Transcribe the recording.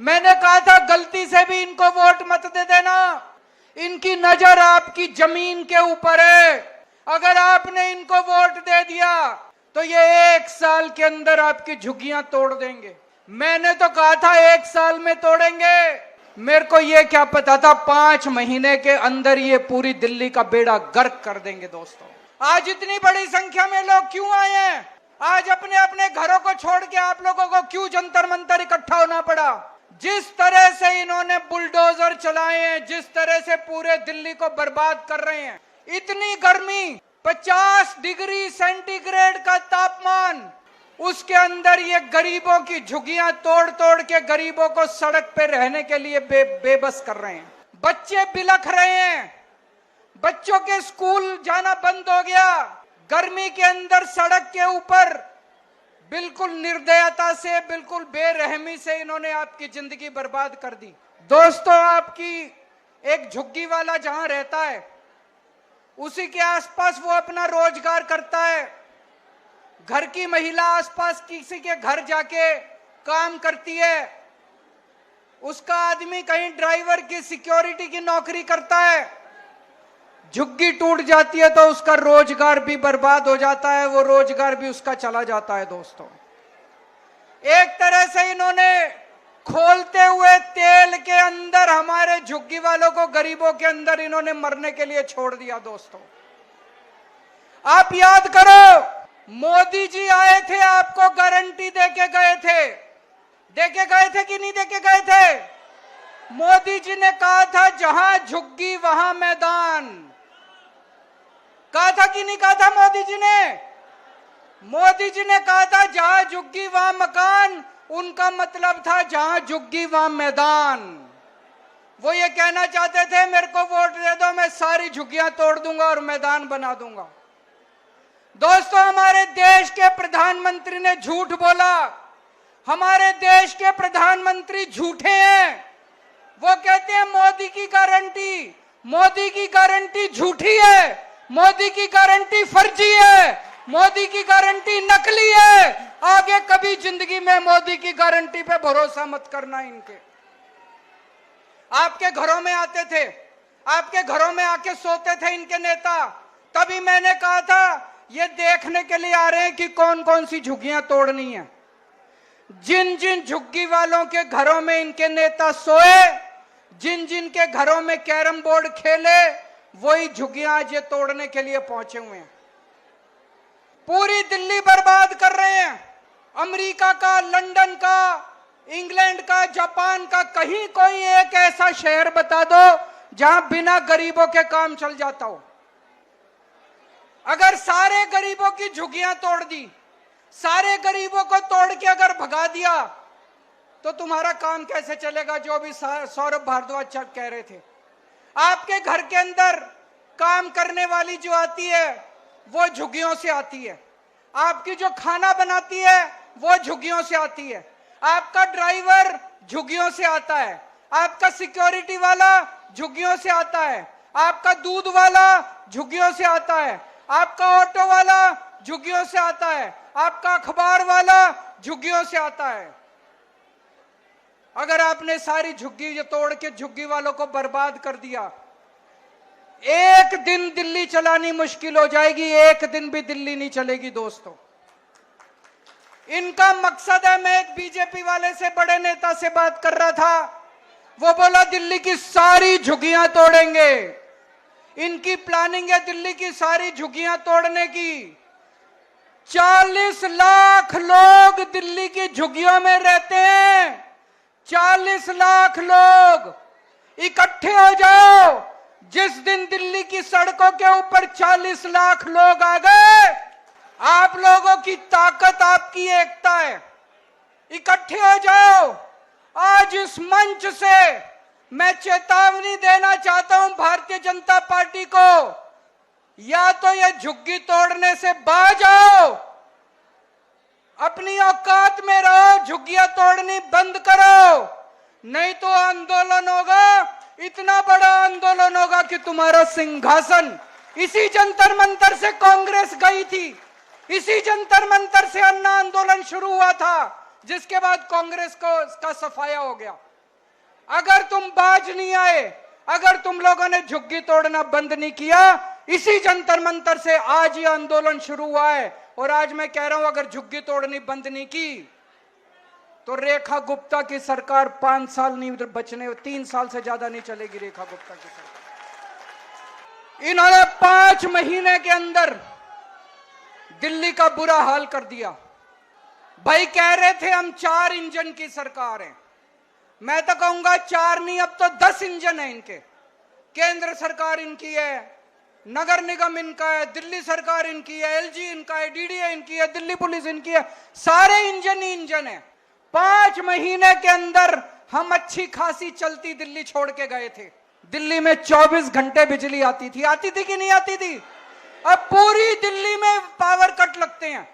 मैंने कहा था गलती से भी इनको वोट मत दे देना। इनकी नजर आपकी जमीन के ऊपर है। अगर आपने इनको वोट दे दिया तो ये 1 साल के अंदर आपकी झुग्गियां तोड़ देंगे। मैंने तो कहा था 1 साल में तोड़ेंगे। मेरे को ये क्या पता था 5 महीने के अंदर ये पूरी दिल्ली का बेड़ा गर्क कर देंगे। दोस्तों, आज इतनी बड़ी संख्या में लोग क्यों आए हैं? आज अपने अपने घरों को छोड़ के आप लोगों को क्यों जंतर मंतर इकट्ठा होना पड़ा? जिस तरह से इन्होंने बुलडोजर चलाए हैं, जिस तरह से पूरे दिल्ली को बर्बाद कर रहे हैं, इतनी गर्मी, 50 डिग्री सेंटीग्रेड का तापमान, उसके अंदर ये गरीबों की झुग्गियां तोड़ तोड़ के गरीबों को सड़क पे रहने के लिए बेबस कर रहे हैं। बच्चे बिलख रहे हैं, बच्चों के स्कूल जाना बंद हो गया। गर्मी के अंदर सड़क के ऊपर बिल्कुल निर्दयता से, बिल्कुल बेरहमी से इन्होंने आपकी जिंदगी बर्बाद कर दी। दोस्तों, आपकी एक झुग्गी वाला जहां रहता है उसी के आसपास वो अपना रोजगार करता है। घर की महिला आसपास किसी के घर जाके काम करती है। उसका आदमी कहीं ड्राइवर की सिक्योरिटी की नौकरी करता है। झुग्गी टूट जाती है तो उसका रोजगार भी बर्बाद हो जाता है, वो रोजगार भी उसका चला जाता है। दोस्तों, एक तरह से इन्होंने खोलते हुए तेल के अंदर हमारे झुग्गी वालों को, गरीबों के अंदर इन्होंने मरने के लिए छोड़ दिया। दोस्तों, आप याद करो, मोदी जी आए थे, आपको गारंटी देके गए थे। देके गए थे कि नहीं देके गए थे? मोदी जी ने कहा था जहां झुग्गी वहां मैदान। कहा था कि नहीं कहा था मोदी जी ने? मोदी जी ने कहा था जहां झुग्गी वहां मकान। उनका मतलब था जहां झुग्गी वहां मैदान। वो ये कहना चाहते थे मेरे को वोट दे दो, मैं सारी झुग्गियां तोड़ दूंगा और मैदान बना दूंगा। दोस्तों, हमारे देश के प्रधानमंत्री ने झूठ बोला। हमारे देश के प्रधानमंत्री झूठे हैं। वो कहते हैं मोदी की गारंटी, मोदी की गारंटी झूठी है, मोदी की गारंटी फर्जी है, मोदी की गारंटी नकली है। आगे कभी जिंदगी में मोदी की गारंटी पे भरोसा मत करना। इनके आपके घरों में आते थे, आपके घरों में आके सोते थे इनके नेता। तभी मैंने कहा था ये देखने के लिए आ रहे हैं कि कौन कौन सी झुग्गियां तोड़नी है। जिन जिन झुग्गी वालों के घरों में इनके नेता सोए, जिन जिन के घरों में कैरम बोर्ड खेले, वही झुग्गियां आज ये तोड़ने के लिए पहुंचे हुए हैं। पूरी दिल्ली बर्बाद कर रहे हैं। अमेरिका का, लंदन का, इंग्लैंड का, जापान का, कहीं कोई एक ऐसा शहर बता दो जहां बिना गरीबों के काम चल जाता हो। अगर सारे गरीबों की झुग्गियां तोड़ दी, सारे गरीबों को तोड़ के अगर भगा दिया तो तुम्हारा काम कैसे चलेगा? जो भी सौरभ भारद्वाज कह रहे थे, आपके घर के अंदर काम करने वाली जो आती है वो झुग्गियों से आती है। आपकी जो खाना बनाती है वो झुग्गियों से आती है। आपका ड्राइवर झुग्गियों से आता है। आपका सिक्योरिटी वाला झुग्गियों से आता है। आपका दूध वाला झुग्गियों से आता है। आपका ऑटो वाला झुग्गियों से आता है। आपका अखबार वाला झुग्गियों से आता है। अगर आपने सारी झुग्गी तोड़ के झुग्गी वालों को बर्बाद कर दिया, एक दिन दिल्ली चलानी मुश्किल हो जाएगी। एक दिन भी दिल्ली नहीं चलेगी। दोस्तों, इनका मकसद है, मैं एक बीजेपी वाले से, बड़े नेता से बात कर रहा था, वो बोला दिल्ली की सारी झुग्गियां तोड़ेंगे। इनकी प्लानिंग है दिल्ली की सारी झुग्गियां तोड़ने की। 40 लाख लोग दिल्ली की झुग्गियों में रहते हैं। 40 लाख लोग इकट्ठे हो जाओ। जिस दिन दिल्ली की सड़कों के ऊपर 40 लाख लोग आ गए, आप लोगों की ताकत आपकी एकता है। इकट्ठे हो जाओ। आज इस मंच से मैं चेतावनी देना चाहता हूं भारतीय जनता पार्टी को, या तो ये झुग्गी तोड़ने से बाज आओ, अपनी औकात में रहो, झुग्गियां तोड़नी बंद करो, नहीं तो आंदोलन होगा, इतना बड़ा आंदोलन होगा कि तुम्हारा सिंहासन। इसी जंतर मंतर से कांग्रेस गई थी, इसी जंतर मंतर से अन्ना आंदोलन शुरू हुआ था, जिसके बाद कांग्रेस को इसका सफाया हो गया। अगर तुम बाज नहीं आए, अगर तुम लोगों ने झुग्गी तोड़ना बंद नहीं किया, इसी जंतर मंतर से आज ये आंदोलन शुरू हुआ है। और आज मैं कह रहा हूं, अगर झुग्गी तोड़नी बंद नहीं की तो रेखा गुप्ता की सरकार 5 साल नहीं बचने, 3 साल से ज्यादा नहीं चलेगी रेखा गुप्ता की सरकार। इन्होंने 5 महीने के अंदर दिल्ली का बुरा हाल कर दिया। भाई कह रहे थे हम 4 इंजन की सरकार है, मैं तो कहूंगा 4 नहीं, अब तो 10 इंजन है इनके। केंद्र सरकार इनकी है, नगर निगम इनका है, दिल्ली सरकार इनकी है, एलजी इनका है, डीडीए इनकी है, दिल्ली पुलिस इनकी है, सारे इंजन ही इंजन है। 5 महीने के अंदर हम अच्छी खासी चलती दिल्ली छोड़ के गए थे। दिल्ली में 24 घंटे बिजली आती थी कि नहीं आती थी? अब पूरी दिल्ली में पावर कट लगते हैं।